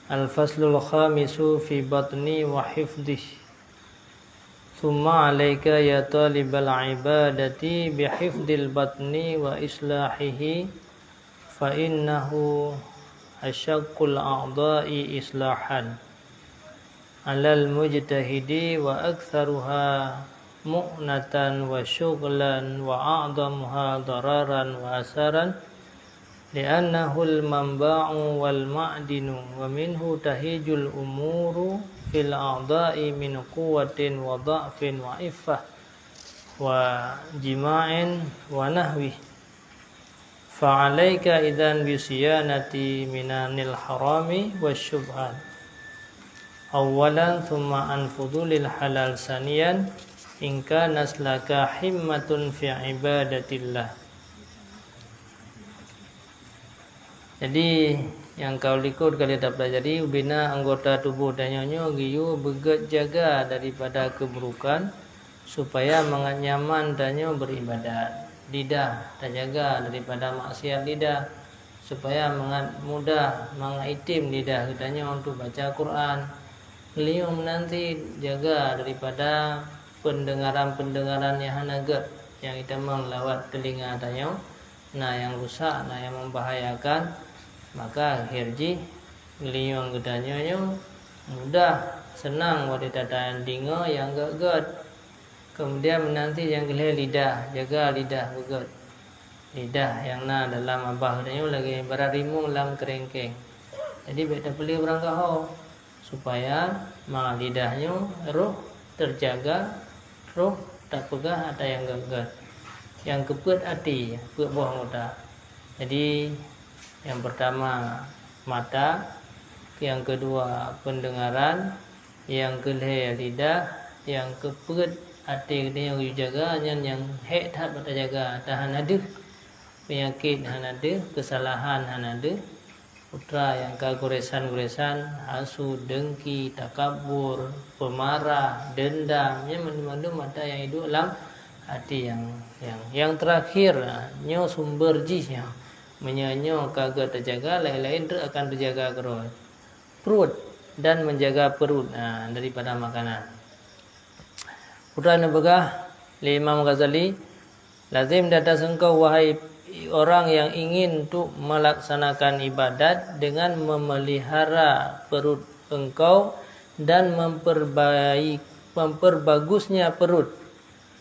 Al-faslul khamisu fi batni wa hifdih. Thumma alayka ya talibal ibadati bihifdil batni wa islahihi fa innahu asyaqqul a'dha'i islahan 'alal mujtahidi wa aktsaruha mu'natan wa syughlan wa a'dhamuha dararan wa asaran li'annahul manba'u wal ma'dinu wa minhu tahijul umuru fil a'da'i min quwwatin wa dha'fin wa iffah wa jima'in wa nahwi fa'alaika idzan bisiyanati minanil harami wasyubhat awalan thumma anfudulil halal saniyan in kana laka himmatun fi ibadatillah. Jadi yang kau likut kali tak pelajari bina anggota tubuh dan nyonya giyu beget jaga daripada keburukan supaya mangat nyaman danyo beribadat. Lidah tak jaga daripada maksiat lidah supaya mangat mudah mangaitim lidah danyo untuk baca Quran. Beliau menanti jaga daripada pendengaran-pendengaran yang hanaget yang kita melawat telinga danyo. Nah yang rusak, nah yang membahayakan, maka akhirnya beliau gedanya mudah senang wanita dan dingo yang geget. Kemudian menanti yang geleh lidah, jaga lidah beget. Lidah yang na dalam abah danyo lagi bararimung dalam kerengkeng. Jadi beta beli berangkat ho supaya lidahnya roh terjaga, roh tak pegah ada yang geget. Yang kepet hati, pet buah muda. Jadi yang pertama mata, yang kedua pendengaran, yang kedua lidah, yang kepet hati dia yang jaga, yang hek tak pada jaga, tahan ada penyakit hanade, kesalahan hanade, putra yang kegoresan-goresan, hasu, dengki, takabur, pemarah, dendam, yang mana-mana mata yang hidup dalam hati yang terakhir nyo sumber jisnya menyanyo kagak terjaga lain-lain akan terjaga perut dan menjaga perut daripada makanan. Putra nebegah Imam Ghazali, lazim datas engkau wahai orang yang ingin untuk melaksanakan ibadat dengan memelihara perut engkau dan memperbagusnya perut.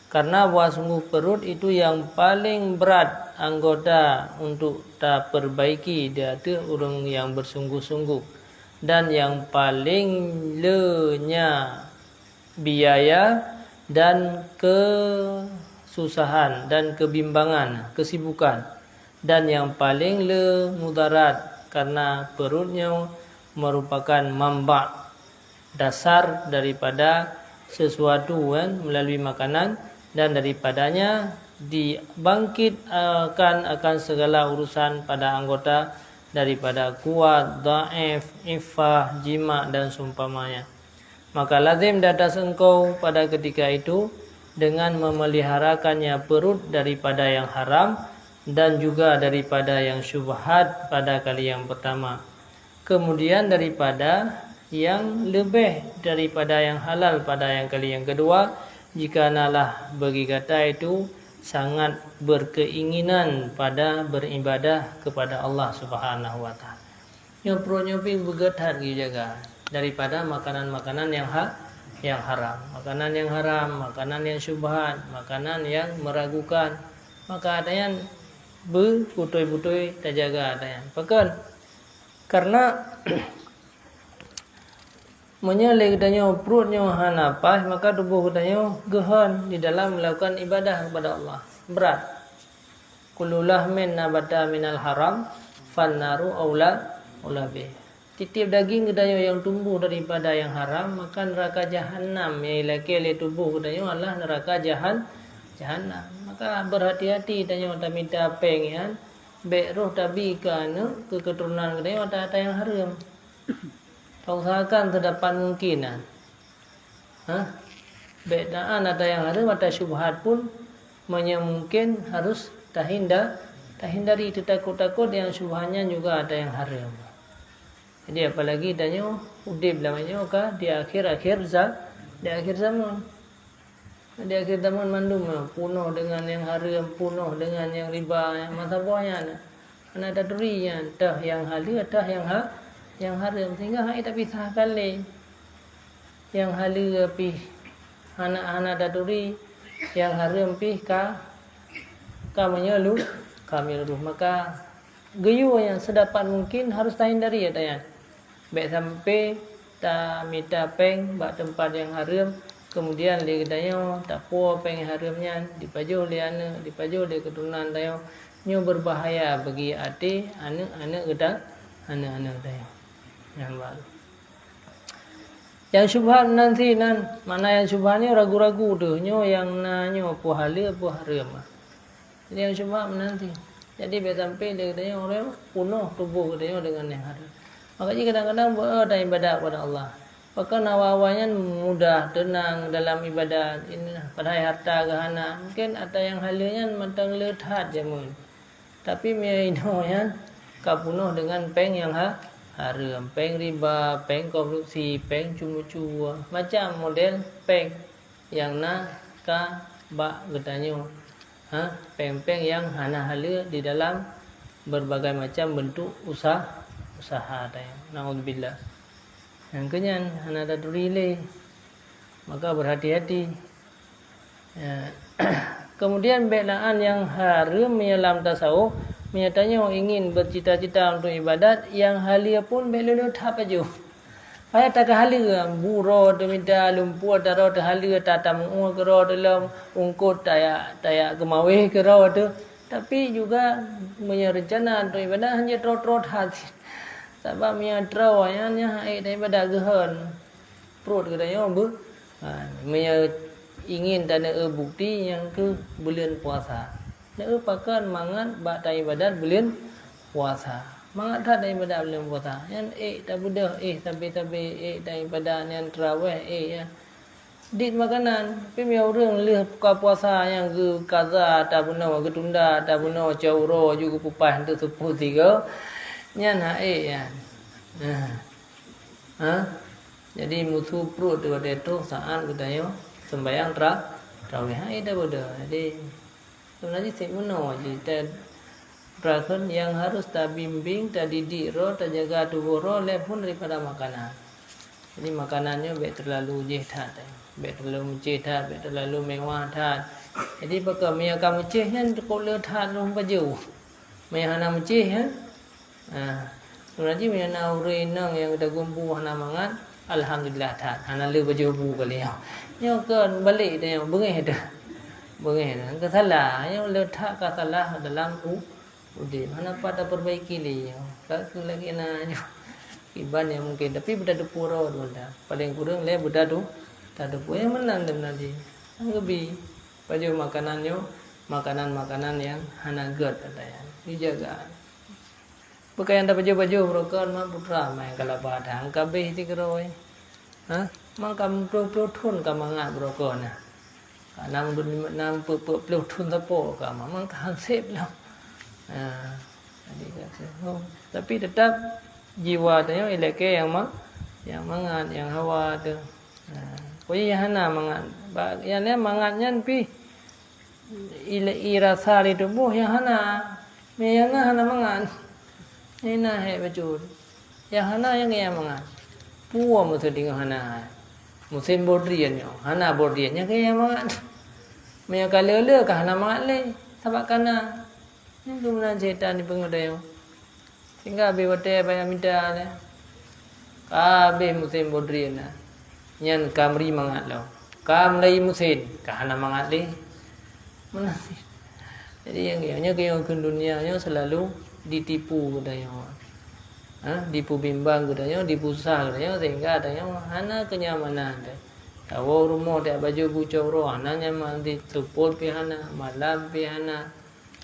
Karena sungguh perut itu yang paling berat anggota untuk tak perbaiki dia tu orang yang bersungguh-sungguh dan yang paling lenya biaya dan kesusahan dan kebimbangan, kesibukan dan yang paling le mudarat karena perutnya merupakan mamba dasar daripada sesuatu melalui makanan dan daripadanya dibangkitkan segala urusan pada anggota daripada kuat, dhaif, iffah, jima dan seumpamanya. Maka lazim datas engkau pada ketika itu dengan memeliharakannya perut daripada yang haram dan juga daripada yang syubhat pada kali yang pertama. Kemudian daripada yang lebih daripada yang halal pada yang kali yang kedua, jika nalah bagi kata itu sangat berkeinginan pada beribadah kepada Allah Subhanahu wa taala. Yang perutnya pun begetar jaga daripada makanan-makanan yang haram, makanan yang haram, makanan yang syubhat, makanan yang meragukan. Maka ada yang berputui-putui terjaga ada yang pekan. Karena menyalih katanya perutnya hanapas, maka tubuh katanya gehan di dalam melakukan ibadah kepada Allah. Berat. Kullu lahmin nabata minal haram fannaru aula bih. Titip daging katanya yang tumbuh daripada yang haram, maka neraka jahanam yang ilakil tubuh katanya adalah neraka jahanam. Maka berhati-hati katanya tak minta pengian, baik roh tabi kana ke keturunan katanya ada yang haram. Usahakan terdapat kemungkinan. Bedaan ada yang haram, ada syubhat pun mungkin harus terhindari, takut-takut yang syubhatnya juga ada yang haram. Jadi apalagi danyo udib lamanya ka di akhir zaman. Di akhir zaman mandum punuh dengan yang haram, punuh dengan yang riba, yang masabahnya. Ana dadurinya, tah yang halal, tah yang haram, sehingga hak tak pisah kali. Yang halal pi anak-anak daduri, yang haram pi ka menyeluh, maka geyu yang sedapat mungkin harus hindari ya tayang. Baik sampai tak minta peng bak tempat yang haram, kemudian dia katanya tak puas peng haramnya dipaju oleh anak, dipaju oleh keturunan tayo, nyo berbahaya bagi hati anak-anak gedang, anak-anak tayo. Yang baru. Yang syubhat nanti mana yang syubhat ni ragu-ragu tu, nyo yang nanyo apa halal apa haram. Jadi yang syubhat nanti. Jadi biar sampai dia katanya orang punuh tubuh katanya dengan yang haram. Makanya kadang-kadang ada ibadah kepada Allah. Maka awalnya mudah, tenang dalam ibadat. Ini pada harta gahana. Mungkin ada yang halalnya matang lethat je mun. Tapi mianonya kapunuh dengan peng yang haram, peng riba, peng korupsi, peng cuma-cuma. Macam model peng yang ka bak getanyo. Peng-peng yang hana halal di dalam berbagai macam bentuk usaha tayang. Naudzubillah. Yang kenyan hana daduri maka berhati-hati. Kemudian belaan yang haram dalam tasawuf menyatanya ingin bercita-cita untuk ibadat yang halal pun belum tak paju. Payah tak halal buro minta lumpur taro halal tatam kero dalam ungkut tayak kemawih kero tu, tapi juga merencana untuk ibadat hanya trot hati. Sebab mia trau yang daripada gehan perut katanya mia ingin tak ada bukti yang ke bulan puasa. Nak pakan mangat bak ibadat bulan puasa. Mangat tak ibadat bulan puasa. Yang tak budah tapi daripada yang tarawih ya. Dit makanan, tapi mia orang leh buka puasa yang ke kaza tak benar ke tunda tak benar cauro juga pupas tu sepuh tiga. Nyan ya. Jadi musuh perut tu ada tu saat katanya sembahyang tarawih dah bodoh. Jadi sebenarnya sik meno je terakhir yang harus tak bimbing, tak didik roh, tak jaga tubuh roh pun daripada makanan. Jadi makanannya baik terlalu jehat, baik terlalu mencehat, baik terlalu mewah tat. Jadi pakai mia kamu ceh kan kau lehat rumah baju. Mia hana menceh kan. Sebenarnya mia na urinang yang kita gumpu hana mangat. Alhamdulillah tat. Hana le baju bu kali ya. Nyo kan balik dia bengih dah. Bengih dah. Kesalah yang letak kesalah dalam udin. Hana pada perbaiki li. Tak lagi na iban yang mungkin tapi beda pura dah. Paling kurang le beda tu. Tak ada pun yang menang nanti. Lebih baju makanannya makanan yang hana gerd katanya. Dijaga. Bukan ada baju-baju brokan mah putra mai kalau padang kabeh ti keroi. Mangkam pro thun ka mangat brokan nah. Kanam nam pro thun tapo ka mang kansep lah. Jadi kata. Tapi tetap jiwa tanya ileke yang mangat yang hawa tu. Pokoknya hana mangat. Yang ni mangatnya pi irasa di tubuh yang hana. Yang hana mangat. Ini hai baju. Yang hana yang mangat. Puwa musuh dengan hana. Musim bodrian yo. Hana bodrian yang mangat. Maya kalele ka hana mangat le. Sebab kana. Ini kemudian cerita ni pengudayo. Sehingga abi wate bayar minta le. Abi musim bodrian na. Nyan kamri mangat lo. Kam lai musim ka hana mangat le. Menasih. Jadi yang ke dunia selalu ditipu katanya. Dipu bimbang katanya, dipusa katanya sehingga adanya hana kenyamanan. Tahu rumah dia baju bucau roh, hana nyaman di tupul pihana, malam pihana.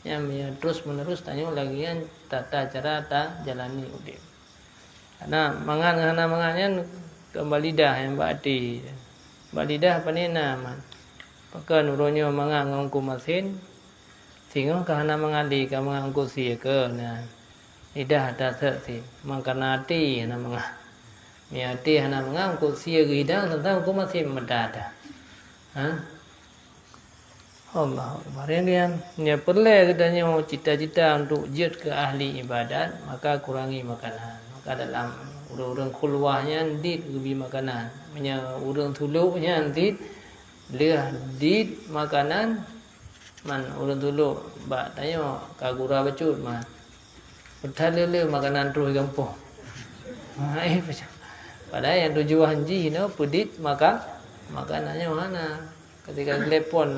Yang terus menerus tanya lagi kan tata cara tak jalani udip. Karena mangannya kembali dah yang bati. Balidah panena man. Pakai nuronyo mangang ngku masin. Sehingga kahana mengali ka mangangko siya ke nah. lidah ada tertib makan hati hana mengah mi hati hana mengah ko sia ke hidang tentang ko masih medada Allah Akbar. Dia perlu katanya cita-cita untuk jid ke ahli ibadat, maka kurangi makanan. Maka dalam urang khulwahnya dit lebih makanan. Punya urang tuluknya dit leh dit makanan man urang tuluk bak tanya kagura becut man. Betul makanan terus gampang. Padahal yang tujuan ji pedit maka makanannya mana? Ketika telepon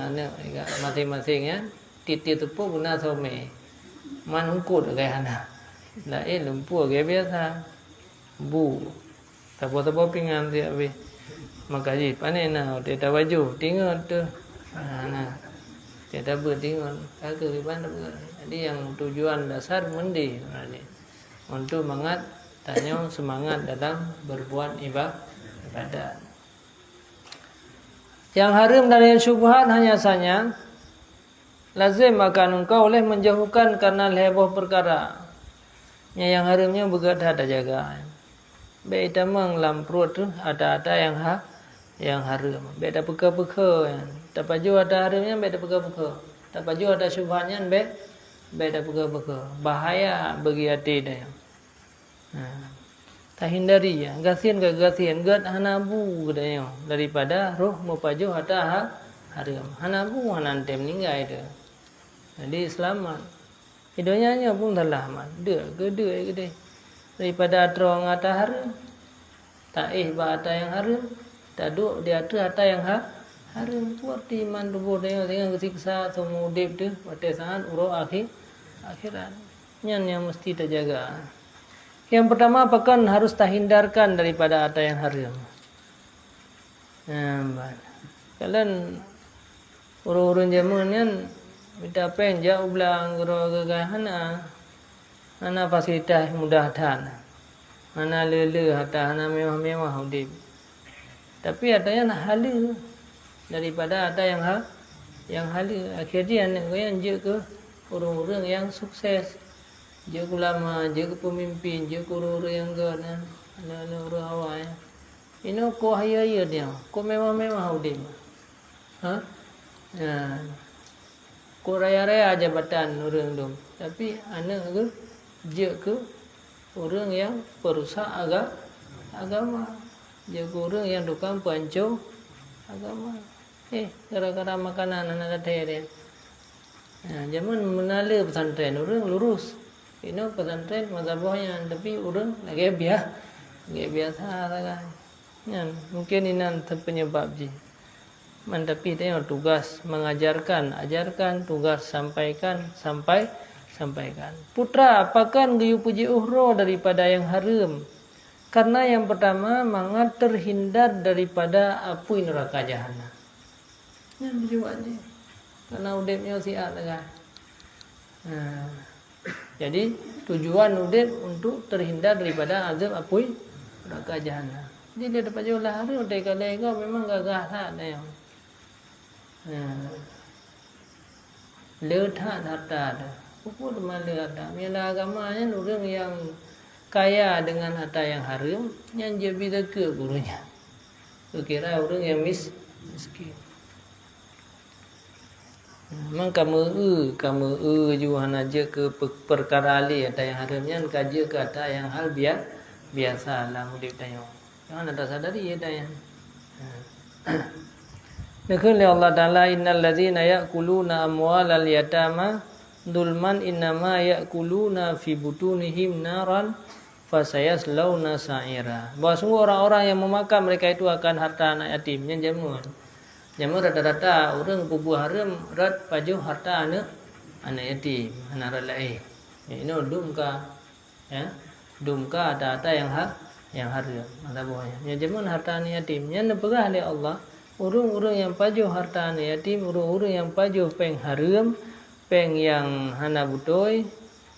masing-masingnya titik tepuk guna some man ungkut kayak hana lain lumpur kayak biasa bu tapo-tapo pinggan dia be makaji panen na dia tak baju tinggal tu nah dia tak bertinggal kagak iban jadi yang tujuan dasar mendi untuk semangat dalam berbuat ibadat. Yang haram dari syubhat hanya saja lazim akan engkau oleh menjauhkan karena heboh perkara. Yang haramnya begat ada jaga. Baik tamang lam perut tu ada yang haram. Baik ada peka-peka. Tak paju ada haramnya baik ada peka-peka. Tak paju ada syubhatnya baik ada peka-peka. Bahaya bagi hati dia. Tak hindari ya, gasian gad hanabu katanya daripada roh mupaju hatta haram. Hanabu hanan tem meninggal itu. Jadi selamat. Hidupnya pun telah man. Gede daripada terong hatta haram. Tak ba hatta yang haram. Tak duk di hatta yang haram. Buat iman tubuh dia dengan kesiksa semua udip tu pada saat urut akhirat. Yang mesti terjaga. Yang pertama apakah harus terhindarkan daripada harta yang haram. Kalian urun-urun zaman kan minta pen jauh belang hana fasilitas mudah tan. Hana lele harta hana mewah-mewah udip. Tapi hartanya halal daripada harta yang halal. Akhirnya yang je ke urun-urun yang sukses. Dia ulama, dia pemimpin, dia guru yang gana, orang awal. Ini ko haya dia, ko mewah-mewah udah. Ko raya-raya jabatan orang tu. Tapi anak ke dia ke orang yang perusak agama. Dia orang yang tukang pancung agama. Gara-gara makanan anak kata dia. Zaman menala pesantren orang lurus. Ini pesantren mazhabnya tapi orang lagi biasa lah. Mungkin ini penyebab je. Tapi dia tugas mengajarkan, ajarkan, tugas sampaikan. Putra apakan gayu puji uhro daripada yang haram. Karena yang pertama mangat terhindar daripada api neraka jahanam. Yang tujuannya. Karena udipnya siat lah. Jadi tujuan udip untuk terhindar daripada azab api neraka jahanam. Jadi dia dapat jauh lah haram kalau memang gagah tak dia. Letak harta ada. Puput mana harta. Bila agamanya orang yang kaya dengan harta yang haram yang dia bisa ke gurunya. Kira orang yang miskin. Memang kamu juga aja ke perkara li ada yang haramnya kaji ke ada yang hal biasa lah mudip tanya. Jangan ada sadari ada yang. Nakul Allah Taala innal ladzina ya'kuluna amwalal yatama dzulman innama ya'kuluna fi butunihim naran fasayaslawna sa'ira. Bahawa sungguh orang-orang yang memakan mereka itu akan harta anak yatim yang jamun. Jamun rata-rata orang kubu haram rat paju harta anak yatim, anak lain. Ini dumka ya. Dumka ada harta yang haram. Ada buahnya. Yang jamun harta anak yatim yang dipegah oleh Allah. Urung-urung yang paju harta anak yatim, urung-urung yang paju peng haram, peng yang hana butoi,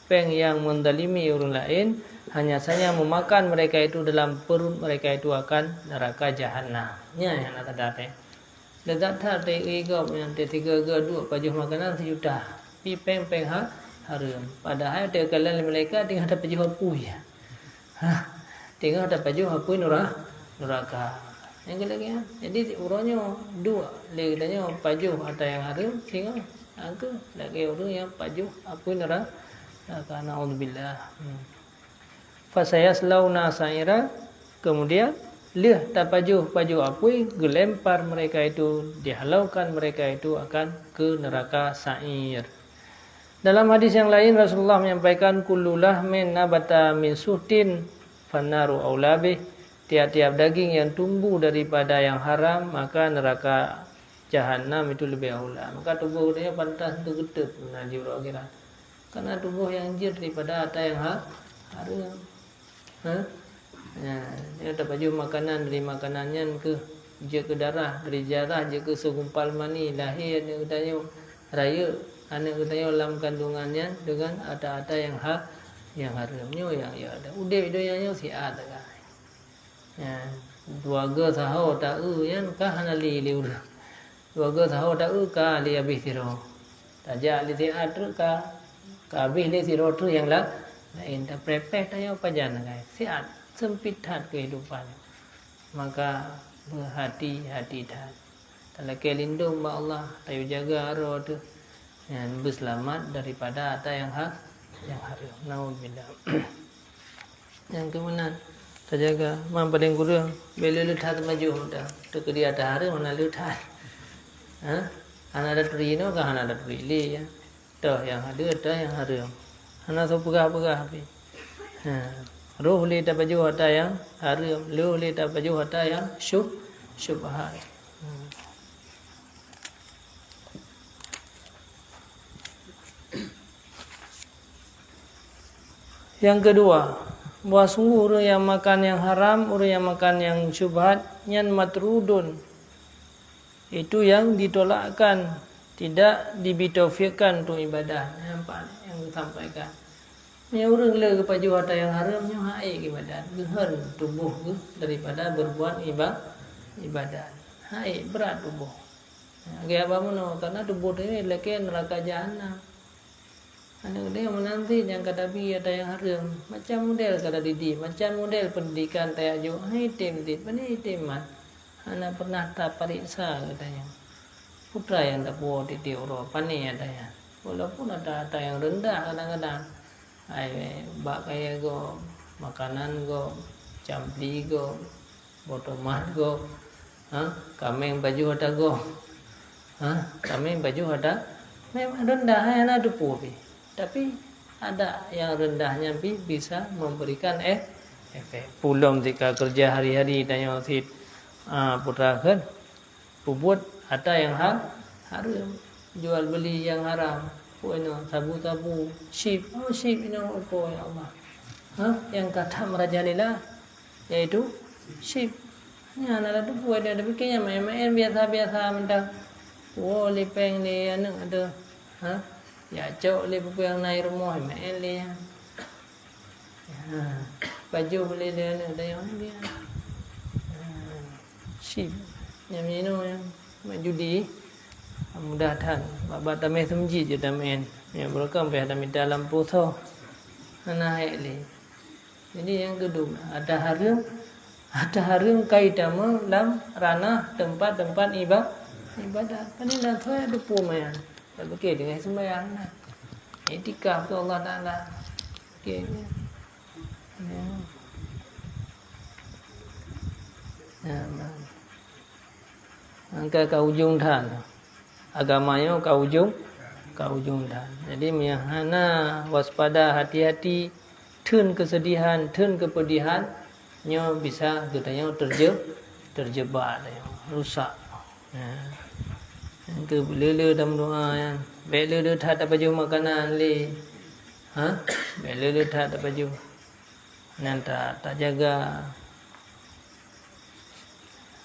peng yang mendalimi orang lain, hanya saja memakan mereka itu dalam perut mereka itu akan neraka jahanam. Ya yang ada data. Dekat tak ego yang tiga dua paju makanan sejuta. Pi peng haram. Padahal dia kalian mereka tinggal dapat jual puy. Tinggal dapat jual puy neraka. Yang lagi ya. Jadi urangnya dua. Dia katanya paju ada yang haram tinggal angka lagi orang yang paju puy neraka. Naudzubillah. Fasayaslauna sa'ira, kemudian lihat tak paju apui gelempar mereka itu, dihalaukan mereka itu akan ke neraka sa'ir. Dalam hadis yang lain Rasulullah menyampaikan kullu lahmin nabata min suhtin fannaru aulabih, tiap-tiap daging yang tumbuh daripada yang haram maka neraka jahanam itu lebih aula. Maka tubuh dia pantas untuk gedep menuju akhirat. Karena tubuh yang jir daripada ada yang haram. Ya, dia dapat baju makanan dari makanannya ke je ke darah, dari darah je ke segumpal mani lahir dia katanya raya anak katanya dalam kandungannya dengan ada yang haramnya yang ya ada udip doyannya siat kan. Ya, keluarga sahau tak yan kah hanali liur. Keluarga sahau tak ka li habis siro. Tajak li siat ka habis li siro tu yang lain tak prepare tanya apa jangan guys. Siat sempit kehidupan, maka berhati-hati dah. Talakai lindung ba Allah, tayu jaga arwah tu, yang berselamat daripada ada yang haram. Naudzubillah. Yang kemudian terjaga, mam paling kurang, bila lutat maju dah, tu kedia ada haram mana lutat. Anak ada terino kah anak ada terili ya, dah yang ada yang haram. Anak so pegah habis. Ruh li tak baju harta yang haram, ruh li tak baju harta yang syubhat. Yang kedua, bahwa sungguh orang yang makan yang haram, orang yang makan yang syubhat, yang matrudun, itu yang ditolakkan, tidak dibitaufiqkan untuk ibadah. Nampak yang disampaikan. Yang orang le kepada harta yang haramnya haik ibadat, gehen tubuh daripada berbuat ibadat. Haik berat tubuh. Gaya apa mana? Karena tubuh ini lagi neraka jahanam. Anak dia menanti yang kata bi ada yang haram. Macam model kata didi, macam model pendidikan tayajuk. Hitim mat. Anak pernah tak pariksa katanya. Putra yang tak puas di tiuro pani adanya. Walaupun ada yang rendah kadang-kadang. Bak kaya go makanan go campli go botomat go kameng baju ada go kameng baju ada memang rendah ada dupu tapi ada yang rendahnya bisa memberikan efek pulom jika kerja hari-hari tanya sit putra kan puput ada yang haram jual beli yang haram sabu-sabu, sheep ini apa ya Allah? Yang kata merajalela, yaitu sheep. Ini anak itu buat dia fikirnya main-main biasa-biasa minta. Oh lipeng ni anak ada, ya cok lipeng yang naik rumah main ni. Baju beli dia anak dia ni. Sheep, yang minum yang judi. Mudah-mudahan babat tamai semji je tamen yang berakam pe ada minta lampu tho ana ele. Jadi yang kedua ada harum kaitama dalam ranah tempat-tempat ibadat. Pani dah tho ada pumayan. Tak betul dengan sembahyang nah. Etikaf tu Allah Taala. Okey. Angka ke ujung dah. Agamanya ke ujung dah. Jadi miahana waspada hati-hati turn kesedihan, turn kepedihan nyo bisa katanya terjebak rusak. Itu lele dalam doa yang lele tak ada baju makanan le. Lele tak ada baju. Nanti tak jaga.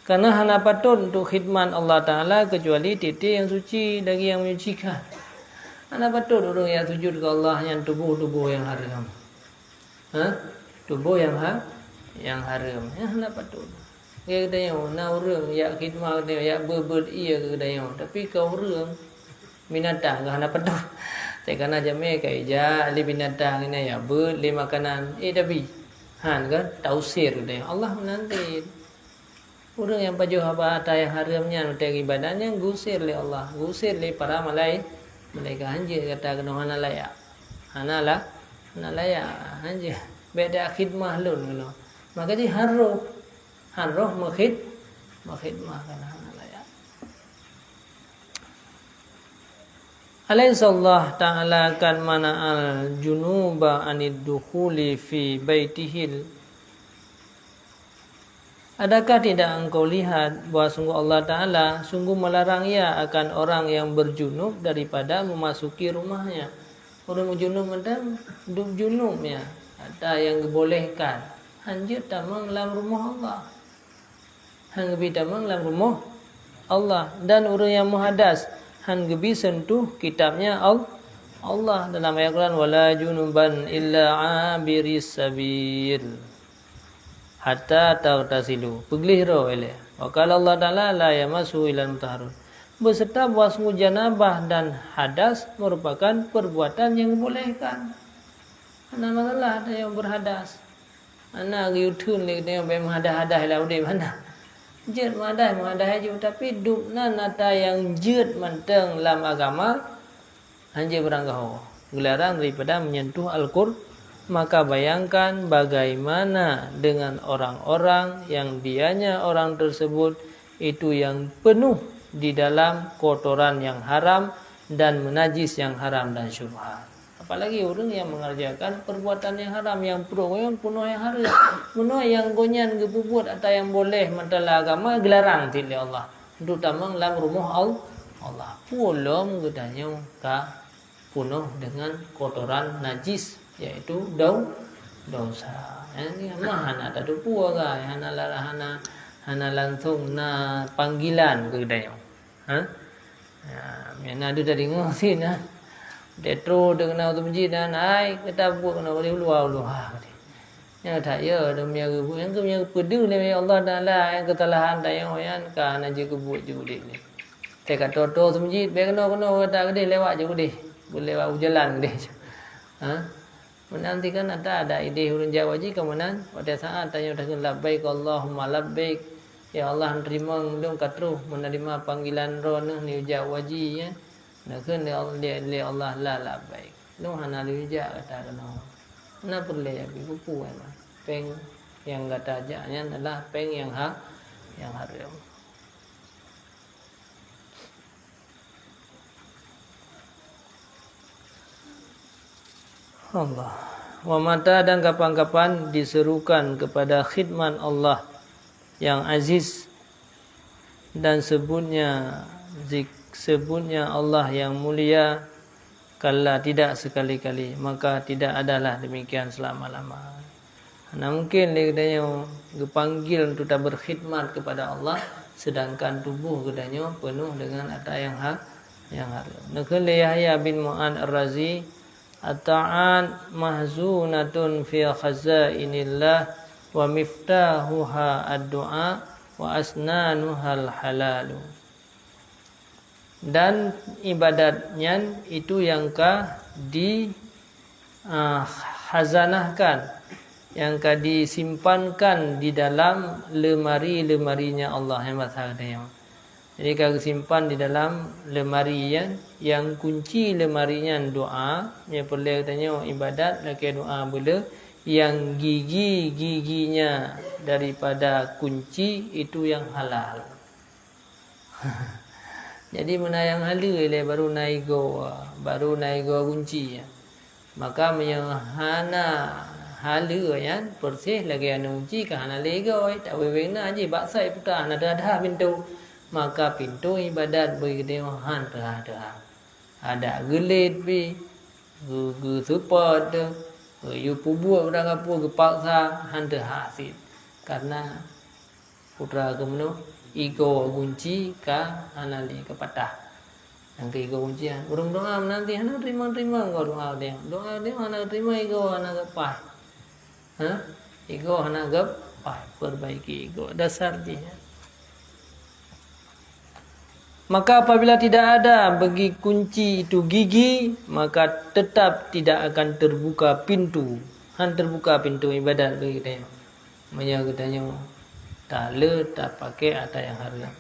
Karena hana patut untuk khidmat Allah Ta'ala kecuali titik yang suci dari yang menyucikan. Hana patut orang yang sujud ke Allah yang tubuh-tubuh yang haram. Tubuh yang haram. Ya hana patut. Dia kata na orang yang khidmat dia yang berbud ia ke kata tapi kau orang binatang ke hana patut. Tekana jame kai ja li binatang ini ya ber li makanan tapi han kan tausir deh Allah menanti orang yang pajuh apa yang haramnya untuk ibadahnya gusir li Allah gusir li para malaikat anjir kata kena hana layak hana layak anjir beda khidmah lun kena maka di haroh makhidmah kana hana layak. Alaysa Allah Ta'ala kan mana'al junuba anid dukhuli fi baitihil. Adakah tidak engkau lihat bahwa sungguh Allah Ta'ala sungguh melarang ia akan orang yang berjunub daripada memasuki rumahnya. Orang junub macam duduk junub ya. Ada yang dibolehkan. Hanjir tamang dalam rumah Allah. Hanggebi tamang dalam rumah Allah. Dan orang yang muhadas hanggebi sentuh kitabnya Allah dalam ayat Quran wala junuban illa abiris sabil hatta taghtasilu peglihro ele wa qala Allah taala la yamassu ilal mutahharun beserta wasmu janabah dan hadas merupakan perbuatan yang dibolehkan. Ana masalah ada yang berhadas ana giutun ni dia be hadas lah udah mana jet madah aja tapi dukna nata yang jet manteng dalam agama anjir beranggah gelarang daripada menyentuh Al-Qur'an. Maka bayangkan bagaimana dengan orang-orang yang dianya orang tersebut itu yang penuh di dalam kotoran yang haram dan menajis yang haram dan syubhat. Apalagi orang yang mengerjakan perbuatan yang haram yang penuh yang haram, penuh yang gonyan gebubut atau yang boleh mentala agama gelarang oleh Allah. Terutama dalam rumah Allah. Pulom gedanya ka penuh dengan kotoran najis yaitu dosa. Ini mah hana tak dupua ka, hana langsung na panggilan gedanya. Ya, ada dari ngosin nah. Detro dengan tu masjid dan ai kita buat kena boleh luar. Yang tak ya demi yang punya pedu ni Allah Taala yang kesalahan tak yang kan aja kebut je boleh ni. Saya kata tu masjid be kena kata gede lewat je boleh. Boleh lewat jalan gede. Menanti kan ada ide hurun Jawa ji kemudian pada saat tanya dah labbaik Allahumma labbaik ya Allah terima dong katru menerima panggilan roh ni Jawa ji ya. Nak dia Allah la baik. Lu hana lijak kata kena. Na perle ya buku mah. Peng yang kata ajaknya adalah peng yang haram. Allah. Wa mata dan kapan-kapan diserukan kepada khidmat Allah yang aziz dan sebutnya Allah yang mulia kala tidak sekali-kali maka tidak adalah demikian selama-lama. Nah mungkin dia dipanggil untuk tak berkhidmat kepada Allah sedangkan tubuh kedanya penuh dengan ada yang haram. Nakal Yahya bin Mu'ad Ar-Razi at-ta'an mahzunatun fi khazainillah wa miftahuha ad-du'a wa asnanuha al-halalu. Dan ibadatnya itu yang khazanahkan yang disimpankan di dalam lemari-lemarinya Allah yang maksudnya. Jadi kalau simpan di dalam lemari yang kunci lemarinya doa, yang perlu tanya ibadat lagi doa bila yang giginya daripada kunci itu yang halal. Jadi mana yang halal baru naik go kunci ya. Maka menyahana halal ya bersih lagi anu kunci kan hana lego tak wewena aje baksa putar ada pintu. Maka pintu ibadat bagi dewahan ada gelit pi support you pubuat orang apa gepaksa handa hasil karena putra kemeno ego kunci ka anali kepatah yang ke ego kunci urung doa nanti hana terima kau doa dia hana terima ego hana gepah ego hana gepah perbaiki ego dasar dia. Maka apabila tidak ada bagi kunci itu gigi, maka tetap tidak akan terbuka pintu. Han terbuka pintu ibadat bagi kita. Maya katanya tak le tak pakai ada yang haram.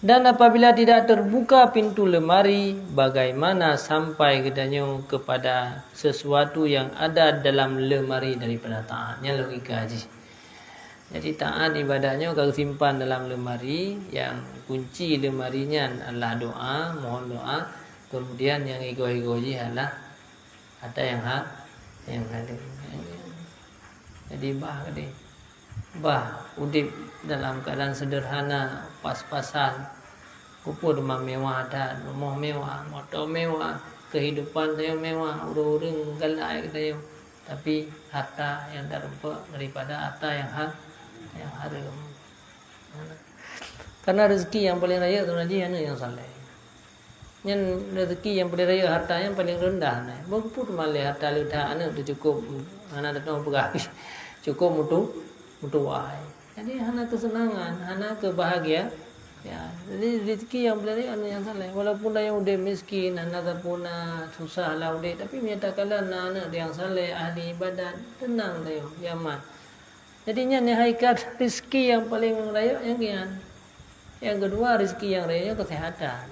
Dan apabila tidak terbuka pintu lemari, bagaimana sampai katanya kepada sesuatu yang ada dalam lemari daripada taatnya, logika haji. Jadi taat ibadahnya kalau simpan dalam lemari, yang kunci lemarinya adalah doa, mohon doa. Kemudian yang ego-egoji adalah ada yang ada. Jadi bah udip dalam keadaan sederhana, pas-pasan, kupur rumah mewah ada, rumah mewah, motor mewah, kehidupan saya mewah, urung-urung galak kita. Tapi harta yang terempat daripada harta yang haram. Karena rezeki yang paling raya tu nanti yang saleh. Yang rezeki yang paling raya harta yang paling rendah ni. Berput malih harta ledah anak tu cukup anak datang pergi. Cukup mutu wahai. Jadi anak kesenangan, anak kebahagiaan. Ya, jadi rezeki yang paling raya anak yang saleh. Walaupun dah yang udah miskin, anak pun susah lah udah, tapi menyatakanlah anak yang saleh, ahli ibadat, tenang dia, nyaman. Jadinya ni hakikat rezeki yang paling raya yang kian. Yang kedua rezeki yang raya kesehatan.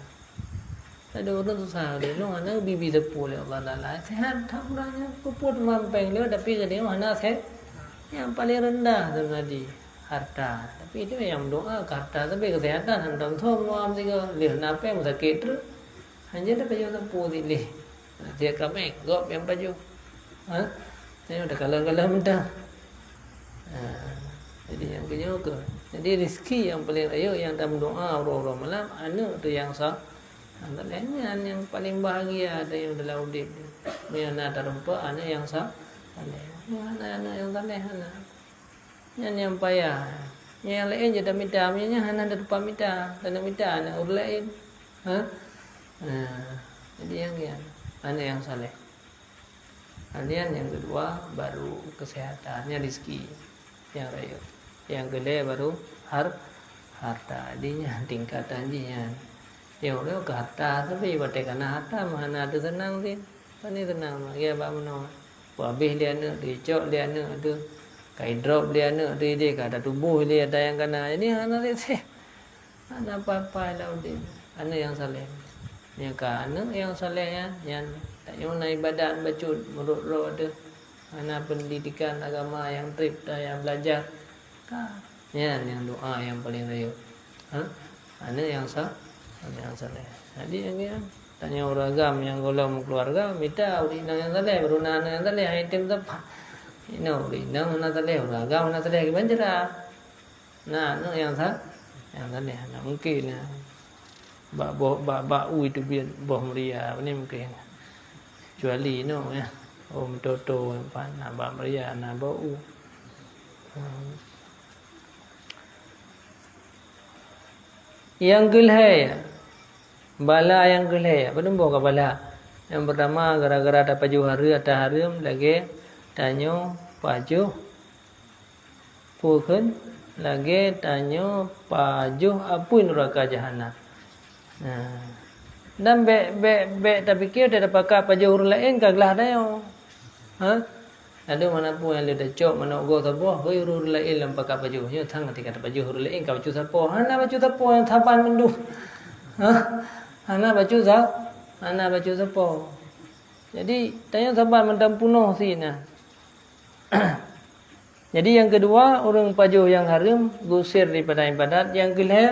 Ada orang susah dia, lu anak bibi sepul ya Allah Taala. Sehat tak kurangnya, kuput mampeng dia tapi dia anak sehat. Yang paling rendah tu tadi harta. Tapi itu yang doa ke harta tapi kesehatan hendak thom nuam tiga lih nape mu sakit tu. Hanya dah baju sepul dilih. Dia kami gop yang baju. Ha? Saya dah kalah-kalah mentah. Jadi yang kedua jadi rezeki yang paling raya yang dalam doa orang-orang malam anak tu yang sah. Antara yang paling bahagia ada yang dalam hidup dia. Anak terempat anak yang sah. Anak yang saleh anak. Yang payah. Yang lain je dah minta, punya anak dah lupa minta, tak nak minta anak orang lain. Jadi yang anak yang saleh. Kemudian yang kedua baru kesehatannya rezeki yang raya. Yang kedua baru harta. Adinya tingkatan jinya. Yang kedua ke harta tapi batik karena harta mana ada senang sih. Pani senang dia bab meno. Habis dia nak dicok dia nak tu. Kai drop dia nak dia ada tubuh dia ada yang kena. Jadi anak dia anak apa-apa lah dia. Anak yang saleh. Yang anak yang saleh yang tak yang ibadat baca menurut roh ada. Anak pendidikan agama yang trip yang belajar. Ya, yang doa yang paling raya. Anak yang saleh. Jadi yang tanya orang agam yang golong keluarga minta urina yang saleh, beruna yang saleh, item tepat. Ini urina yang saleh, orang agam yang saleh banjara. Nah, anak yang saleh, nah mungkin bak itu biar boh meria ini mungkin. Kecuali ya. Om Toto pana ba Maria na bau. Yang gelai bala yang gelai apa nombor ke bala? Yang pertama gara-gara ada paju hari atau harum lagi tanyo paju pukun lagi tanyo paju apun neraka jahanam. Nah, dan be tapi kira dia pakai paju huruf lain kaglah dayo. Ada mana pun yang dia cok mana go sapo hoi huruf lain lam pakai baju nya thang ketika ada baju huruf lain kau baju sapo hana baju sapo yang thapan mendu hana baju sapo jadi tanya thapan mendam punuh sina. Jadi yang kedua orang pajuh yang haram gusir daripada ibadat. Yang kedua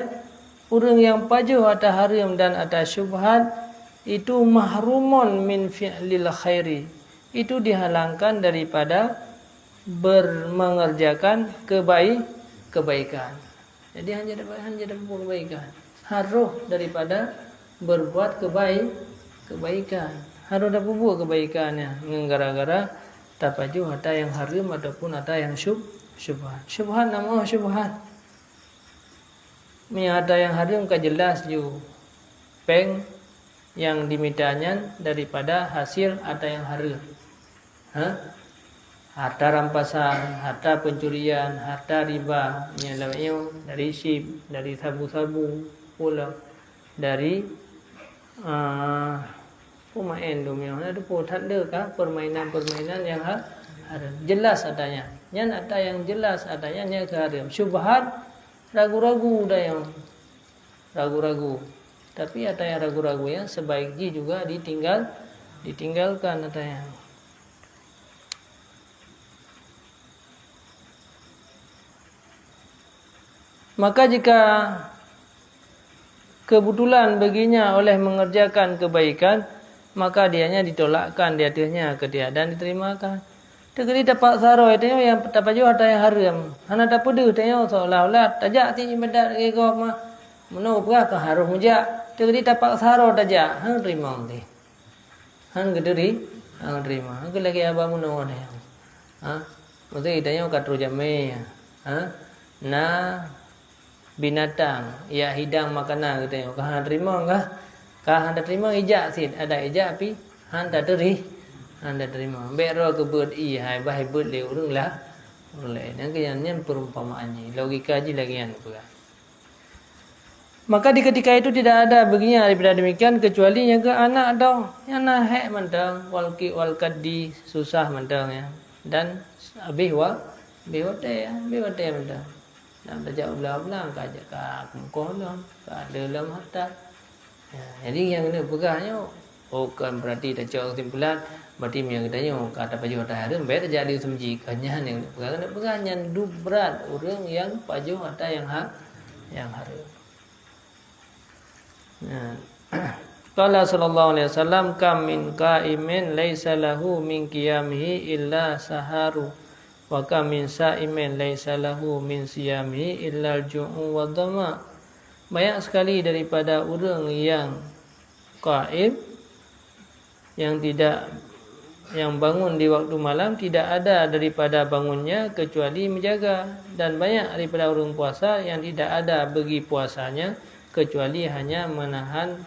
orang yang pajuh atau haram dan atau syubhat itu mahrumun min fi'lil khairi. Itu dihalangkan daripada mengerjakan kebaikan. Jadi hanya dapat kebaikan. Harus daripada berbuat kebaikan. Harus dapat buat kebaikannya. Gara-gara tapaju ada yang haram ataupun ada yang syubhat. Syubhat nama syubhat. Ni ada yang haram kan jelas ju. Peng yang dimintanya daripada hasil ada yang haram. Harta rampasan, harta pencurian, harta riba, dari sip, dari sabu-sabu, pula. dari pemain domino ada kah permainan-permainan yang haram. Jelas adanya. Yang ada yang jelas adanya yang haram. Syubhat ragu-ragu ada yang ragu-ragu. Tapi ada yang ragu-ragu yang sebaiknya juga ditinggalkan ada yang. Maka jika kebetulan baginya oleh mengerjakan kebaikan, maka dianya ditolakkan di atasnya ketiadaan diterimakan. Tegeri dapat saro itu yang dapat juga ada yang haram. Hana dapat dia tanya seolah-olah tajak ti ibadat ego mah meno berah ke haram muja. Tegeri dapat saro tajak hang terima ti. Hang gederi hang terima. Hang lagi abang meno ne. Maksud tanya katru jame. Nah binatang ya hidang makanan gitu ya. Kah terima enggak? Kah anda terima ijak sid ada ijak api anda terima. Bero kebut hai bahai but le urang lah. Oleh yang keyannya perumpamaannya. Logika aja lagi yang pula. Maka di ketika itu tidak ada baginya daripada demikian kecuali yang ke anak atau yang hek mentang walki walkadi susah mentang ya. Dan abih teh mentang. Nak belajar ulang-ulang kajak ke kolom, ke dalam harta. Jadi yang kena pegahnya, bukan berarti dah jauh kesimpulan, berarti yang katanya kata paju harta haram, baik jadi semji kanyan yang kena pegahnya dub berat orang yang paju harta yang haram. Qala sallallahu alaihi wasallam kam min qa'imin laisa lahu min qiyamihi illa saharu. Wa kam min sa'imin laisa lahu min siyamihi illa al-ju'u wa dhama. Banyak sekali daripada orang yang qaim yang bangun di waktu malam tidak ada daripada bangunnya kecuali menjaga, dan banyak daripada orang puasa yang tidak ada bagi puasanya kecuali hanya menahan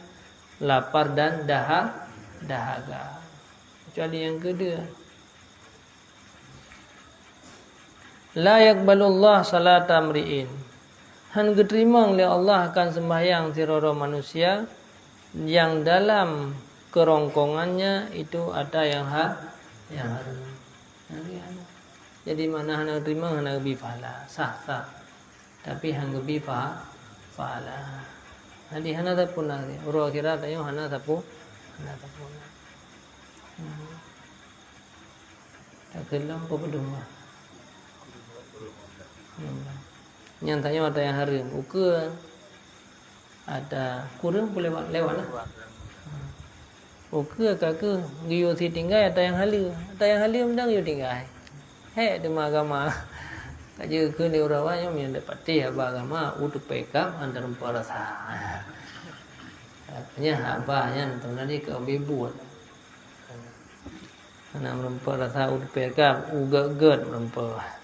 lapar dan dahaga. Kecuali yang kedua, la yaqbalullah salata mri'in. Han diterima oleh Allah akan sembahyang siroro manusia yang dalam kerongkongannya itu ada yang haram. Jadi mana hana terima hana bi pahala sah. Tapi hang bi pahala. Jadi hana tapun lagi. Uro kira tayo hana tapun. Tak kelam apa peduma. Yang tanya ada yang haram, ukur ada kurang boleh lewat lah. Ukur kakak giyo si tinggal ada yang halu mendang giyo tinggal. Hei dema agama kaje ke ni urawanya yang dapat dia agama utuk pekam antar perasa. Katanya abahnya nonton tadi ke bebuat. Karena merasa utuk pekam uga-ged merempah.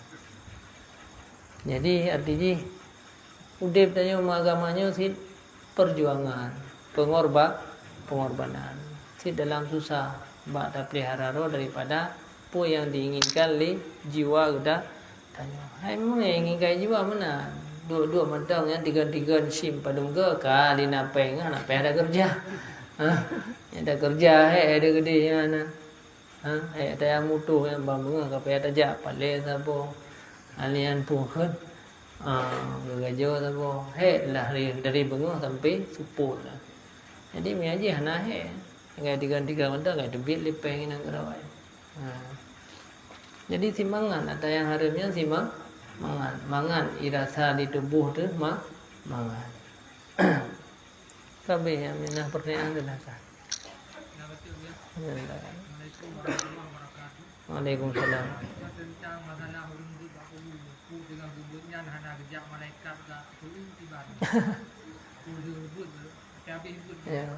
Jadi artinya udip tanya agamanya si perjuangan, pengorbanan. Si dalam susah bak tak pelihara roh daripada apa yang diinginkan li jiwa udah tanya. Hai memang yang inginkan jiwa mana? Dua mentang yang tiga sim padung ke kali napeng nak ada kerja. Ada kerja ada gede mana? Ada yang mutu yang bangun kapaya tajak pale sabo. Alian puhut gajo sabo lah dari bengoh sampai supul lah. Jadi mi aje hana ngai tiga mentang ngai debit lipeng nang gerawai. Jadi simangan ada yang haramnya mangan irasa di tubuh tu mangan. Kabeh yang minah pertanyaan adalah sah. Waalaikumsalam. Tentang masalah orang itu dengan bubutnya hana kerja malaikat tak turun tiba. Bubut tapi bubut. Ya.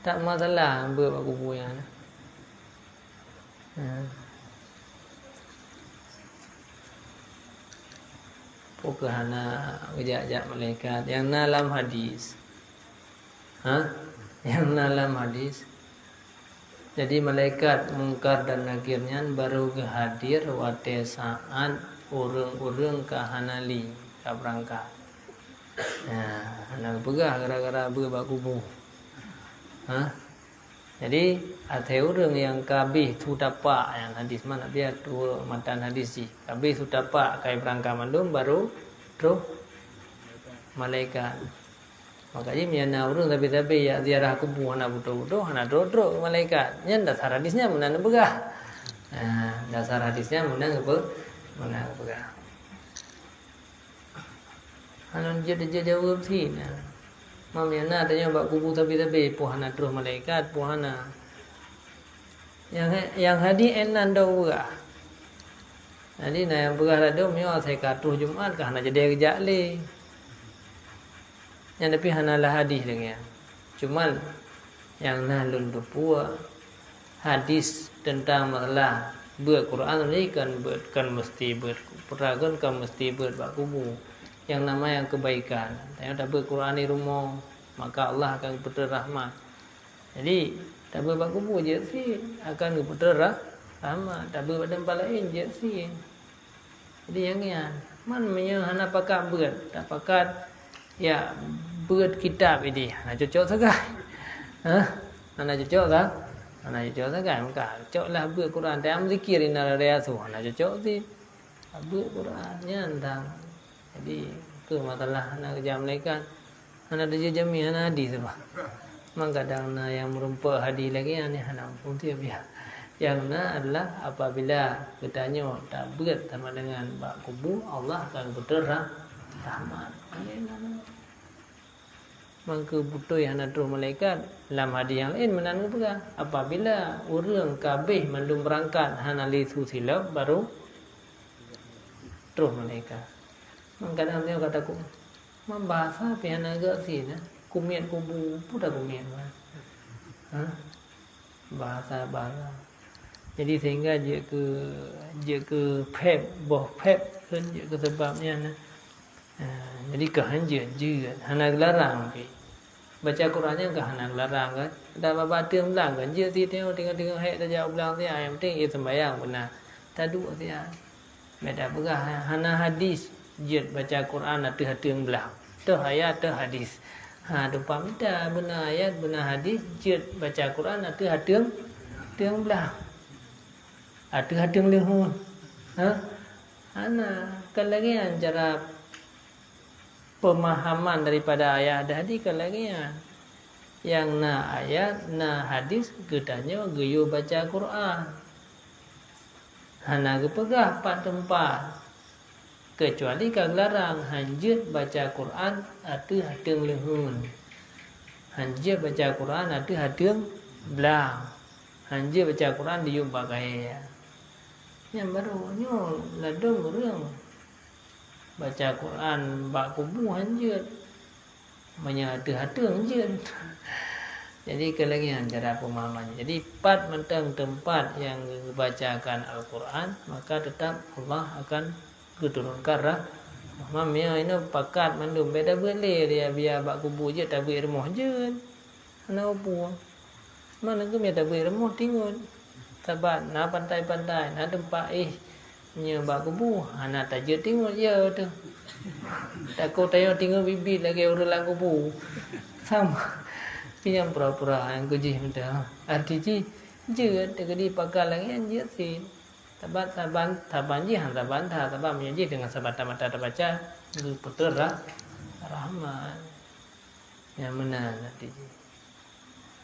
Tak masalah ambil aku punya. Pokok hana kerja malaikat yang dalam hadis. Yang dalam hadis. Jadi malaikat mungkar dan nakirnya baru hadir wate saat urung-urung ke hanali ke berangkat. Anak pegah gara-gara berbak kubur. Jadi ada orang yang kabih tu tapak yang hadis mana dia tu matan hadis si. Kabih tu tapak kai berangkat mandum baru terus malaikat. Makanya miana orang tapi ya ziarah kubur anak butuh-butuh anak terus malaikat. Nya dasar hadisnya mana pegah. Dasar hadisnya mana pegah. Anak dia jawab sih. Mamiana tanya bak kubur tapi puhana terus malaikat puhana. Yang hadi enan dau berah. Jadi yang berah dah mio saya katuh Jumat kah hana jadi kerja le. Yang tapi hana lah hadis lagi. Cuman yang nalun dupua hadis tentang masalah Quran ni kan mesti peragan kan mesti bak kubur. Yang nama yang kebaikan. Tanya tak Quran ni rumah, maka Allah akan berputar rahmat. Jadi tak bak kubur je sih akan berputar rahmat. Tak badan lain je sih. Jadi yang ni man hana pakat berat, tak pakat ya berat kitab ini. Hana cocok sagai. Hana cocok tak? Hana cocok sagai maka cocoklah berat Quran. Tak am zikir ina riasu. Hana cocok sih. Berat Qurannya tentang jadi tu masalah nak kerja malaikat. Anak dia jami anak hadis apa. Memang kadang yang merumpa hadis lagi ni anak pun dia biar. Yang adalah apabila bertanya tak berat sama dengan bak kubur Allah akan putar rahmat. Maka butuh anak terus malaikat dalam hadis yang lain menang pula. Apabila orang kabeh mandum berangkat hana li silap baru terus malaikat. Kadang dia kataku, bahasa pian agak sih, kumian kubu, pun dah kumian, bahasa. Jadi sehingga dia ke pep, boh pep kan dia ke sebabnya, jadi kehanjir juga, hana larang pi. Baca Qurannya ke hana larang kan, dah bapa tiang belang kan, dia sih tengok hek saja belang dia, yang penting ia sembahyang benar, tak dua dia, beda begah hana hadis. Jid baca Quran atau hatiung belah. Tu ayat tu hadis. Depan minta benar ayat benar hadis. Jid baca Quran atau hatiung belah. Atau hatiung lihun. Kan lagi cara pemahaman daripada ayat dan hadis kan lagi yang ayat hadis gedanya geyo baca Quran. Hana gepegah pat tempat. Kecuali kang larang hanjut baca Quran atau hatiung lehun. Hanjut baca Quran atau hatiung belang. Hanjut baca Quran diu bagai. Yang barunya ladung orang baca Quran bak kubu hanjut. Menyatu hatiung hanjut. Jadi kelagian cara pemahamannya. Jadi pat mentang tempat yang dibacakan Al-Quran maka tetap Allah akan turunkan mamia ini pakat mandum beda boleh dia biar bak kubur je tak beri remah je ana apa mana ke dia tak beri remah tinggal sabat na pantai-pantai na tempat nya bak kubur ana taje tinggal je tu takut tayo tinggal bibit lagi orang lang kubur sama yang pura-pura yang kuji minta arti je tegadi pakat lagi je sih taban menyaji dengan sabat mata terbaca itu putar rahmat yang mana nanti.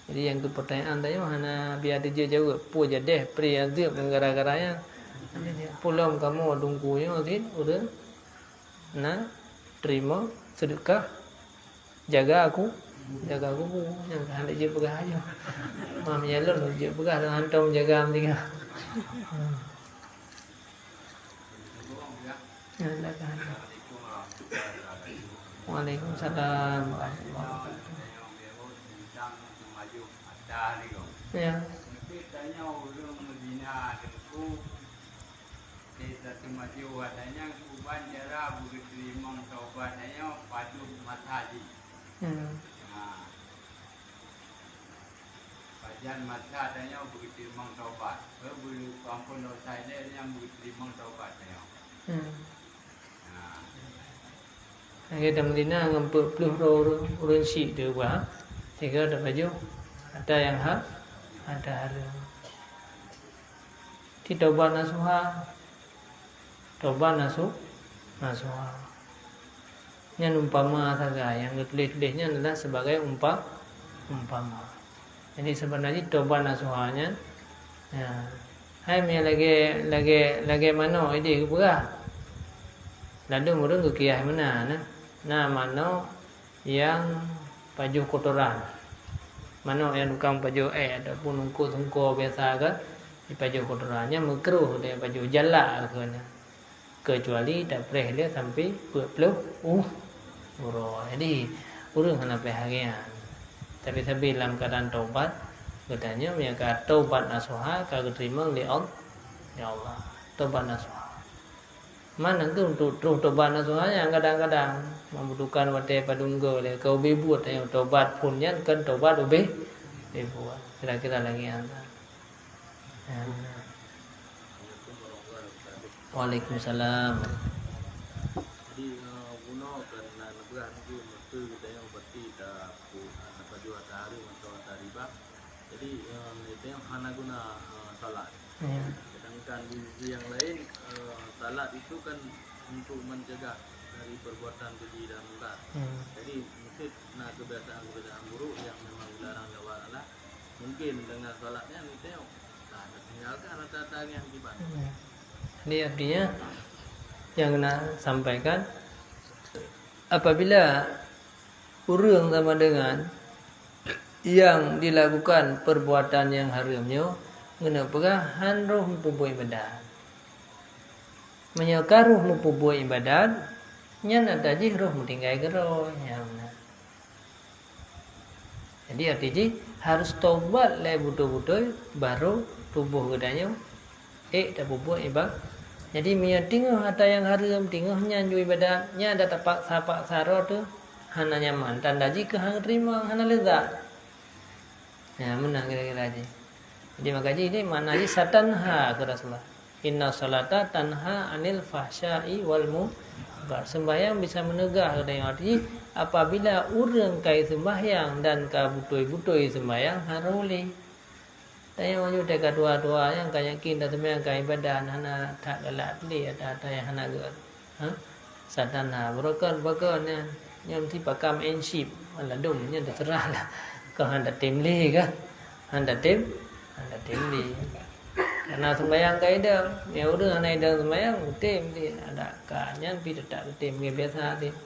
Jadi yang ke pertanyaan tadi mana biar dia jawab pu jadeh pri azib gara-garanya pulang kamu tunggunya sih udah terima sedekah jaga aku yang hendak je pegah aja mam nyalon je pegah dengan hantam jaga tiga. Waalaikumsalam. Ya. Tanya orang Medina itu desa Timaju adanya kuban jara begitu imam taubatnya padu mathaji. Pajan mata adanya begitu imam taubat. Berbulu kampung dosa ini yang begitu imam taubatnya. Kita Medina ngempuk puluh urun si tu bah. Tiga ada baju. Ada yang ada haram. Ti tobat nasuha. Tobat nasuha. Yang umpama saja, yang ditulis-tulisnya adalah sebagai umpama. Jadi sebenarnya tobat nasuhanya, ya, hai mi lagi mano ini berah. Lalu murung kekiah mana, nah mano yang baju kotoran, mano yang tukang baju ataupun tungku biasa kan, di baju kotorannya mekruh dia baju jalak kan, kecuali tak boleh dia sampai peluk urut. Jadi urung kena bahagian. Tapi dalam keadaan taubat, katanya mereka taubat nasuha kagak terima oleh Allah. Ya Allah, taubat nasuha. Mana tu untuk terus taubat nasuhanya kadang-kadang membutuhkan wadah padunggo le kau bebuat yang taubat punnya kan taubat bebuat. Kira-kira lagi anda. Waalaikumsalam. Jadi guna kerana nebuan tu mesti kita yang berarti dah apa jua hari atau riba. Jadi itu yang hana guna salat. Sedangkan di sisi yang lain salat itu kan untuk mencegah dari perbuatan keji dan mungkar. Jadi mesti nak kebiasaan buruk yang memang dilarang oleh Allah. Mungkin dengan salatnya itu tinggalkan rata-rata yang akibat. Jadi artinya yang nak sampaikan apabila urang sama dengan yang dilakukan perbuatan yang haramnya kenapa hanroh mempunyai ibadat menyakaruh mempunyai ibadat nyana tadi roh mentinggai geroh yang jadi artinya harus tobat le betul-betul baru tubuh gedanya tak berbuat ibadat. Jadi mia tengah ada yang haram tengahnya ju ibadatnya ada tapak sapak saro tu hana nyaman tanda jika hang terima hana lezat. Ya menang kira-kira aja. Jadi makanya ini maknanya satanha ke Rasulullah. Inna salata tanha anil fahsya'i wal munkar. Sembahyang bisa menegah kata arti apabila urang kai sembahyang dan ka butoi-butoi sembahyang haruli. Tanya maju dekat dua-dua yang kayak kita sembahyang kai badan hana tak galak li ada yang hana ger. Satana berokon yang ti pakam enship ala dum nya terserah lah. Kau hendak tim li kan? Hendak tim li. Karena sembahyang kai dah, ya udah anai dah sembahyang tim li ada kanyan pi tak tim biasa tim.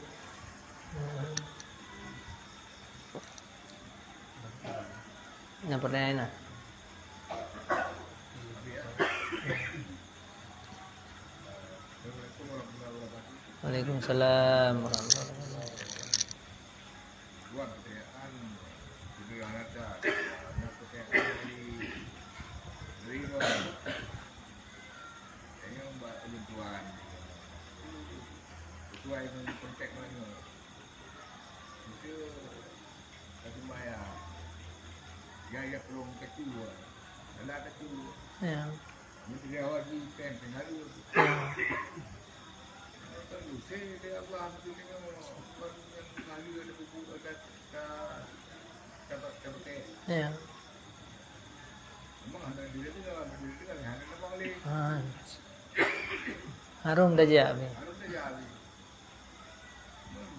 Nah pertanyaan. Waalaikumsalam warahmatullahi wabarakatuh. Buat pertanyaan juga ada pertanyaan dari yang mbak tuan sesuai dengan konteks mana itu satu maya gaya pelong kecil ada kecil Ya. mesti dia awal di pen pengaruh saya dia apa tu ni kali ada buku dekat dapat Ya. memang ada dia tu dalam dia kan hanya nak balik Harum dah jap ni. harus dia jadi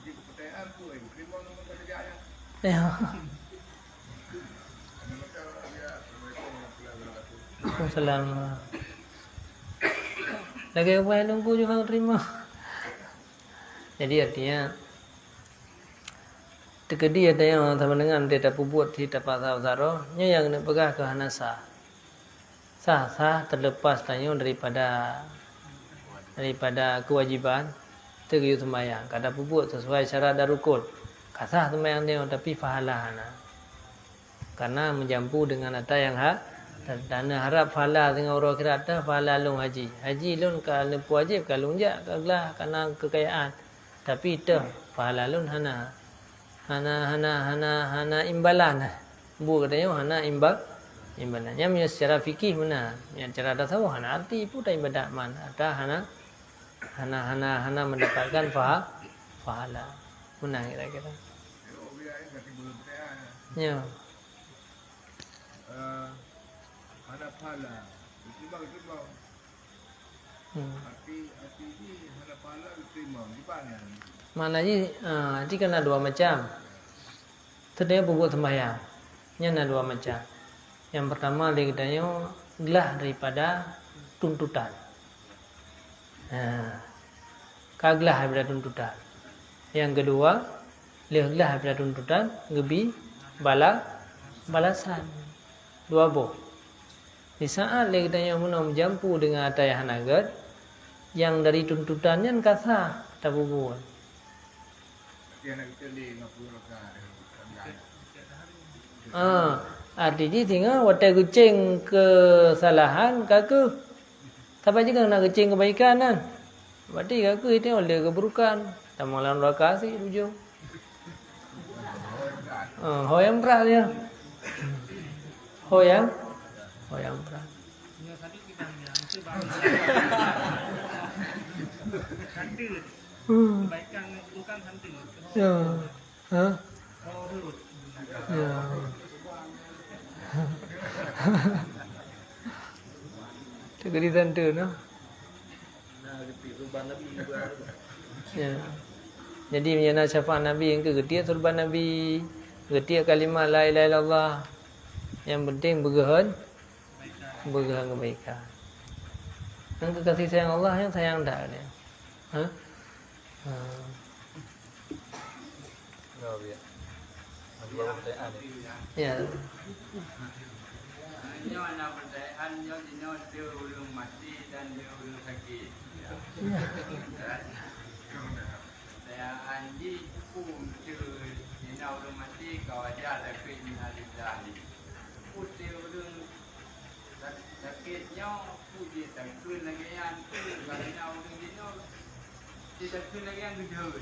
di pertanyaan tu terima nombor kerja ya Ya. macam dia Assalamualaikum warahmatullahi wabarakatuh. Waalaikumsalam. Lagi apa yang nunggu juga terima. Jadi artinya tekedi ada yang sama dengan dia tak buat dia tak pasal saro nya yang nak pegah ke hanasa. Sah terlepas tanya daripada kewajiban tergiyu sembahyang. Kada buat sesuai syarat dan rukun. Kasah sembahyang dia tapi pahala hana. Karena menjampu dengan ada yang dan harap pahala dengan orang kira ada pahala lung haji. Haji lun kalau wajib kalau enggak kaglah karena kekayaan. Tapi itu pahala lun hana imbalan. Bu katanya hana imbalannya punya secara fikih mana? Yang cara tasawuf hana arti pun tak ibadat mana? Ada hana mendapatkan pahala. Menang kira-kira. Oh, biar kata boleh percaya. Ya. Ada pahala. Itu bang. Hati ini ada pahala diterima. Gimana? Maknanya hati kan ada dua macam. Terdapat berbuat sembahyang. Ini ada dua macam. Yang pertama dia katanya gelah daripada tuntutan. Kaglah daripada tuntutan. Yang kedua, gelah daripada tuntutan, gebi balasan. Dua boh. Di saat dia katanya menang jampu dengan atayah nagat, yang dari tuntutannya kasah tak bubuh. Dia nak kita li 50 rakaat. Artinya tinggal watai kucing kesalahan kaku. Tapi juga nak kucing kebaikan kan. Berarti kaku itu oleh keburukan. Tamalan rakaat sih tujuh. Hoyang berat dia. Hoyang berat. Yang tadi kita bilang itu baru santir. Kebaikan bukan santir. Ya. Hah? Oh, urut. Ya. Tegeritan tu no. Nah, gitu surban Nabi juga. Ya. Jadi menyana syafaat Nabi yang kegetia surban Nabi, kegetia kalimat la ilaha illallah. Yang penting bergehan kebaikan. Yang kekasih sayang Allah yang sayang dah ni. Ha? Oh, ya. Dua pertanyaan ni. Ya. Nyo nak percayaan nyo dia ulung mati dan dia ulung sakit. Saya anji pun dia ulung mati kau aja tapi ni ada dah. Putih ulung sakitnya puji takun lagi yang tu kalau ulung dino tidak takun lagi yang jauh.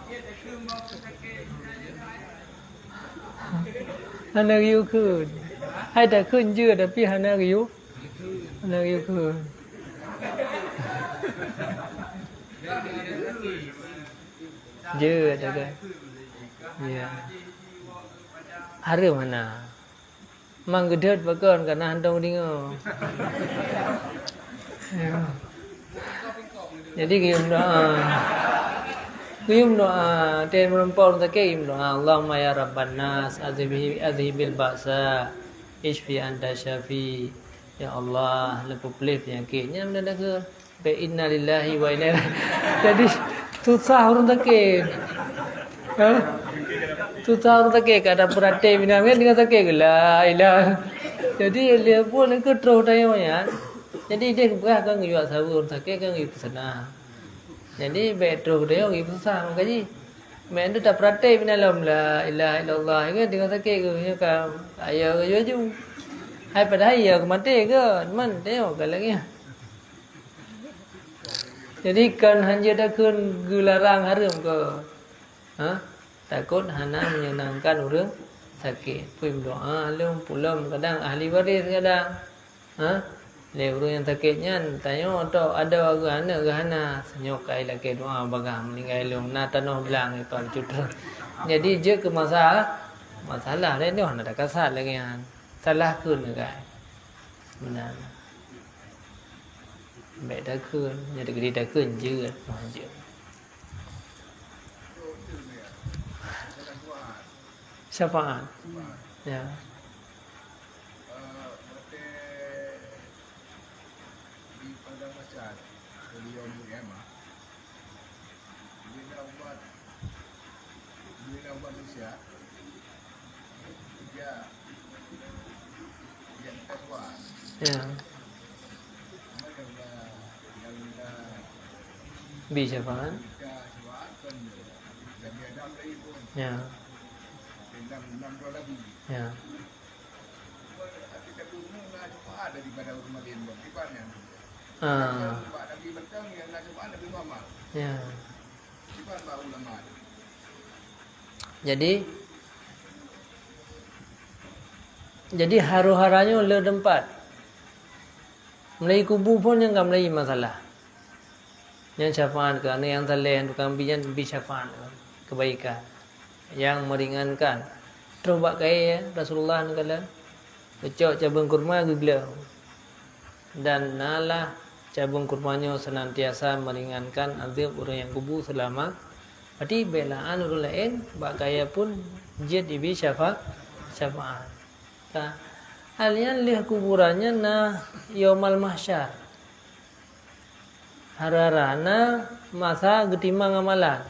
Dia takun mau sakit Hana riu kun. Hai tak kun je tapi hana riu. Hana riu kun. Je ada kan. Ya. Harum mana? Mang gedet bakon kana handong dingo. Ya. Jadi Qiyum doa dan melampau zakir doa Allahumma ya Rabban nas azhibil ba'sa ishfi anta syafi. Ya Allah lepas pelih penyakitnya benda ke fa inna lillahi wa inna ilaihi. Jadi susah orang zakir. Susah orang zakir kada perhati bina dengan zakir la ilah. Jadi dia pun ke terus tayanya. Jadi dia bukan jual sabu orang zakir kan itu sana. Jadi betul dia orang susah makanya men tu tak perhati dalam la ilaha illallah ke dengan sakit ke ya kan ayah ke jujur hai pada ayah ke mati ke man tengok ke lagi jadi kan hanya dah kun gelarang harum ke takut hana menyenangkan orang sakit pun doa lum pulam kadang ahli waris kadang Lepas yang sakitnya tanya atau ada orang gana senyokai lagi doa bagang meninggal long na tanah belang itu cutra. Jadi je ke masalah dia tu ada kasar lagi kan. Salah kun kan. Benar. Baik dah kun, jadi gede dah kun je. Syafaat. Ya. Ya. Bisa kan? Ya. Ya. Ya. Jadi haru-haranya le tempat. Melai kubu pun yang enggak melai masalah. Yang syafaat kerana yang saleh tukang bijan bi syafaat kebaikan yang meringankan. Terus buat kaya Rasulullah kala kecok cabang kurma gegla. Dan nalah cabang kurmanya senantiasa meringankan azab orang yang kubur selama. Berarti belaan orang lain buat kaya pun jid bi syafaat. Nah, halian lihat kuburannya na yaumal mahsyar. Hararana masa getimang amalan.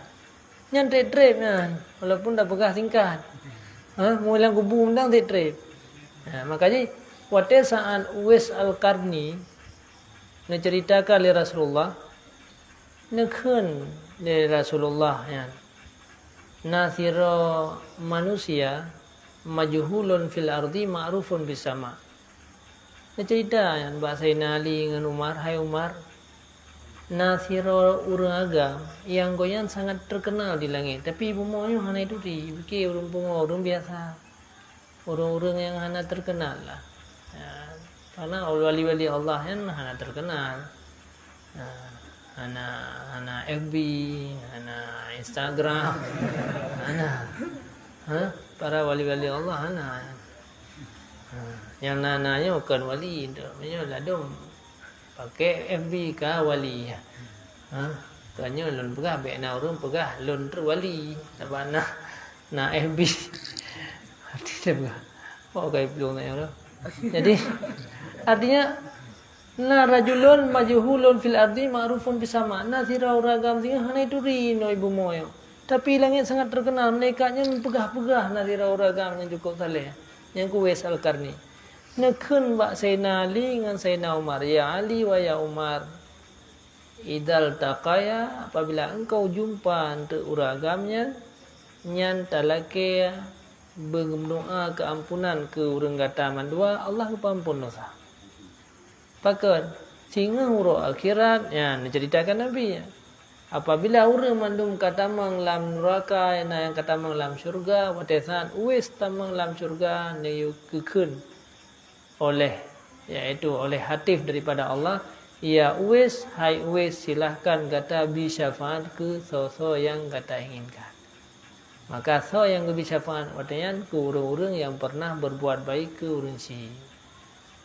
Nyan trip kan, walaupun dah pegah singkat. Mulang kubur mendang trip. Makanya pada saat Uwais Al-Qarni menceritakan oleh Rasulullah, nekun dari Rasulullah ya. Nasira manusia majhulun fil ardi ma'rufun bis sama. Cerita yang bahasa Ali dengan Umar, hai Umar, nasiro urang agam yang goyan sangat terkenal di langit, tapi bumonya hana itu fikir orang biasa, orang-orang yang hana terkenal lah. Karena wali-wali Allah yang hana terkenal, hana FB, hana Instagram, para wali-wali Allah hana. Yang nananya bukan wali, namanya ladung. Pakai FB kah wali. Tanya lun pegah baik na orang pegah lun terwali. Tapi na FB. Arti dia pegah. Oh kayak belum nak orang. Jadi artinya na rajulun majhulun fil ardi ma'rufun bisama. Na sirau ragam sing hana itu rino ibu moyo. Tapi langit sangat terkenal, mereka-nya pegah-pegah na sirau ragam yang cukup saleh. Yang Uwais Al-Qarni. Nekun bak Sayyidina Ali dengan Sayyidina Umar. Ya Ali wa ya Umar, idal taqaya, apabila engkau jumpa untuk uragamnya, nyan talake berdoa keampunan ke urang kata mandua, Allah kepampun dosa. Pakat sehingga huruf akhirat yang diceritakan Nabi ya. Apabila urang mandum katamang lam neraka yang katamang lam syurga, pada saat Uwais tamang lam syurga ne kekun oleh yaitu oleh hatif daripada Allah, ya Uwais, hai Uwais, silahkan kata bi syafaat ke so yang kata inginkan. Maka so yang bi syafaat artinya ke orang-orang yang pernah berbuat baik ke orang si.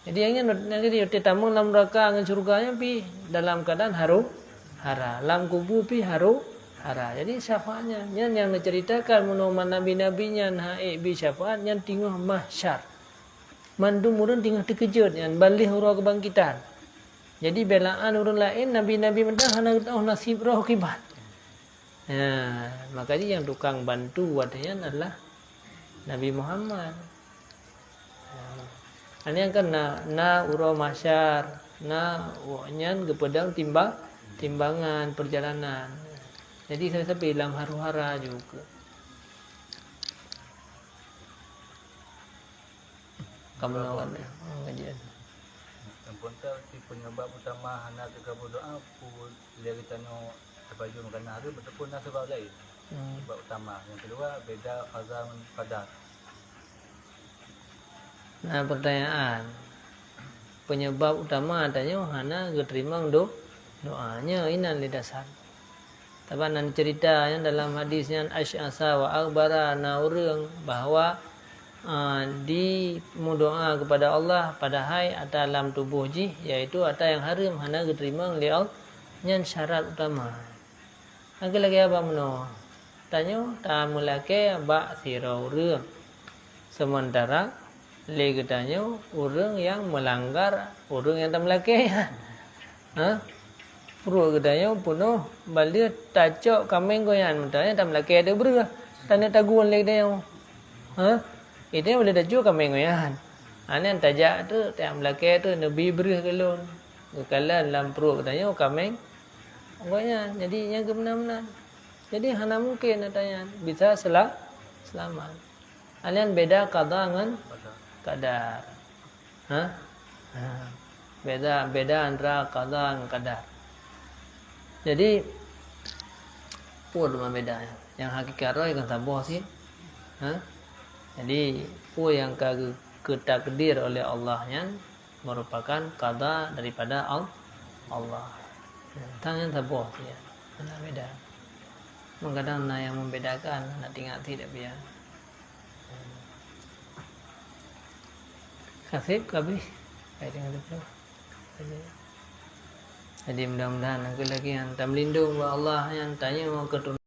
Jadi yang nanti tamang dalam neraka dengan surganya pi dalam keadaan hara, lam kubur pi hara. Jadi syafaatnya yang diceritakan menurut nabi-nabinya hai bi syafaat yang tinggal mahsyar. Mandum orang tinggal terkejut yang balik huruf kebangkitan. Jadi belaan orang lain nabi-nabi mentah hana tahu nasib roh akibat. Makanya yang tukang bantu wadanya adalah Nabi Muhammad. Ini yang kan na uro masyar, na wanyan kepedang timbangan perjalanan. Jadi saya sampai dalam haru-hara juga. Kamu lawan kajian. Yang penting si penyebab utama hana ke berdoa pun dia kita no sebaju makan hari betul nak sebab lain. Sebab utama. Yang kedua beda qada dan qadar. Nah, pertanyaan. Penyebab utama adanya hana keterima doanya inan di dasar. Tapi nan cerita yang dalam hadisnya Asy'asa wa akhbara na urang bahwa di doa kepada Allah pada hai atas alam tubuh ji, yaitu atas yang haram hana diterima oleh Allah nyan syarat utama. Lagi apa meno? Tanya tamulake ba sirau urang. Sementara lagi tanya urang yang melanggar, urang yang tamulake. Puru katanya puno balik tacok kameng goyan mentanya tamulake ada berah. Tanya taguan lagi tanya. Itu yang boleh tajuk kami ngoyan. Yang tajak tu tiap belakang tu Nabi beri kelon. Kekalan dalam perut katanya kami ngoyan. Jadi yang kebenar-benar. Jadi hana mungkin katanya bisa selamat. Alian beda qada dengan qadar. Beda antara qada dengan qadar. Jadi pun beda. Yang hakikat roh yang tabah sih. Jadi apa yang ketakdir oleh Allah yang merupakan qada daripada Allah. Tanya tabah dia. Mana beda. Kadang nah yang membedakan nak tinggal tidak biar. Khafif kabih. Baik dengan itu. Jadi mudah-mudahan lagi yang tak melindung Allah yang tanya mau keturunan